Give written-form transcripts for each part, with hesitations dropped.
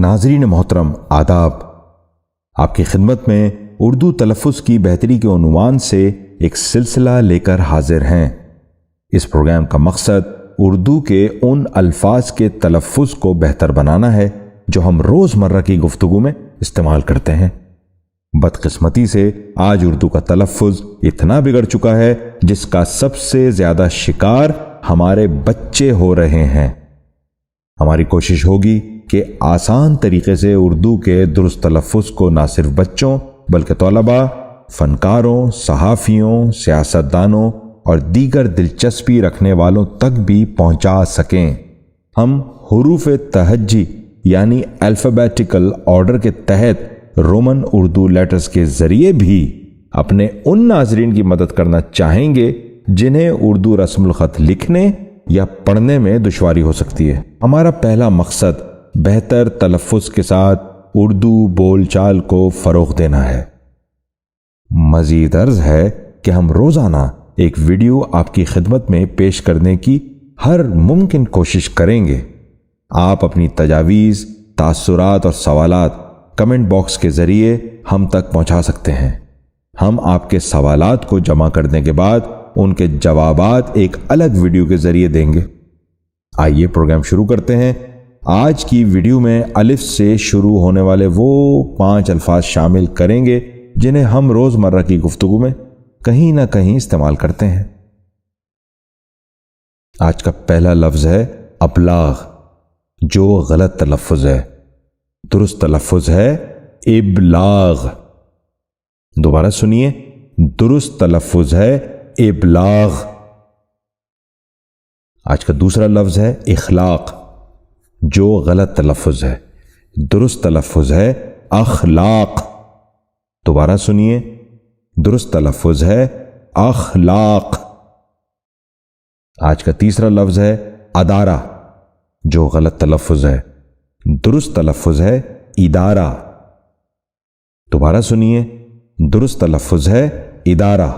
ناظرین محترم آداب، آپ کی خدمت میں اردو تلفظ کی بہتری کے عنوان سے ایک سلسلہ لے کر حاضر ہیں۔ اس پروگرام کا مقصد اردو کے ان الفاظ کے تلفظ کو بہتر بنانا ہے جو ہم روزمرہ کی گفتگو میں استعمال کرتے ہیں۔ بدقسمتی سے آج اردو کا تلفظ اتنا بگڑ چکا ہے جس کا سب سے زیادہ شکار ہمارے بچے ہو رہے ہیں۔ ہماری کوشش ہوگی کہ آسان طریقے سے اردو کے درست تلفظ کو نہ صرف بچوں بلکہ طلباء، فنکاروں، صحافیوں، سیاستدانوں اور دیگر دلچسپی رکھنے والوں تک بھی پہنچا سکیں۔ ہم حروف تہجی یعنی الفابیٹیکل آرڈر کے تحت رومن اردو لیٹرز کے ذریعے بھی اپنے ان ناظرین کی مدد کرنا چاہیں گے جنہیں اردو رسم الخط لکھنے یا پڑھنے میں دشواری ہو سکتی ہے۔ ہمارا پہلا مقصد بہتر تلفظ کے ساتھ اردو بول چال کو فروغ دینا ہے۔ مزید عرض ہے کہ ہم روزانہ ایک ویڈیو آپ کی خدمت میں پیش کرنے کی ہر ممکن کوشش کریں گے۔ آپ اپنی تجاویز، تاثرات اور سوالات کمنٹ باکس کے ذریعے ہم تک پہنچا سکتے ہیں۔ ہم آپ کے سوالات کو جمع کرنے کے بعد ان کے جوابات ایک الگ ویڈیو کے ذریعے دیں گے۔ آئیے پروگرام شروع کرتے ہیں۔ آج کی ویڈیو میں الف سے شروع ہونے والے وہ 5 الفاظ شامل کریں گے جنہیں ہم روزمرہ کی گفتگو میں کہیں نہ کہیں استعمال کرتے ہیں۔ آج کا پہلا لفظ ہے ابلاغ، جو غلط تلفظ ہے۔ درست تلفظ ہے ابلاغ۔ دوبارہ سنیے، درست تلفظ ہے ابلاغ۔ آج کا دوسرا لفظ ہے اخلاق، جو غلط تلفظ ہے۔ درست تلفظ ہے اخلاق۔ دوبارہ سنیے، درست تلفظ ہے اخلاق۔ آج کا تیسرا لفظ ہے ادارہ، جو غلط تلفظ ہے۔ درست تلفظ ہے ادارہ۔ دوبارہ سنیے، درست تلفظ ہے ادارہ۔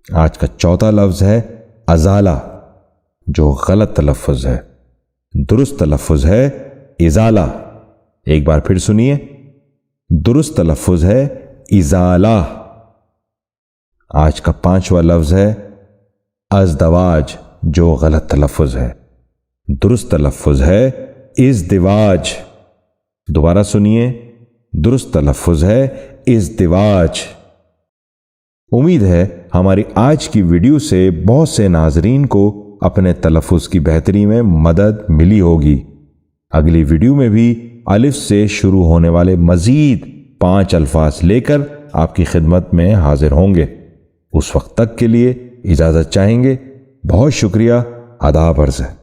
آج کا چوتھا لفظ ہے ازالہ، جو غلط تلفظ ہے۔ درست تلفظ ہے ازالہ۔ ایک بار پھر سنیے، درست تلفظ ہے ازالہ۔ آج کا پانچواں لفظ ہے ازدواج، جو غلط تلفظ ہے۔ درست تلفظ ہے ازدواج۔ دوبارہ سنیے، درست تلفظ ہے ازدواج۔ امید ہے ہماری آج کی ویڈیو سے بہت سے ناظرین کو اپنے تلفظ کی بہتری میں مدد ملی ہوگی۔ اگلی ویڈیو میں بھی الف سے شروع ہونے والے مزید 5 الفاظ لے کر آپ کی خدمت میں حاضر ہوں گے۔ اس وقت تک کے لیے اجازت چاہیں گے۔ بہت شکریہ۔ آداب عرض ہے۔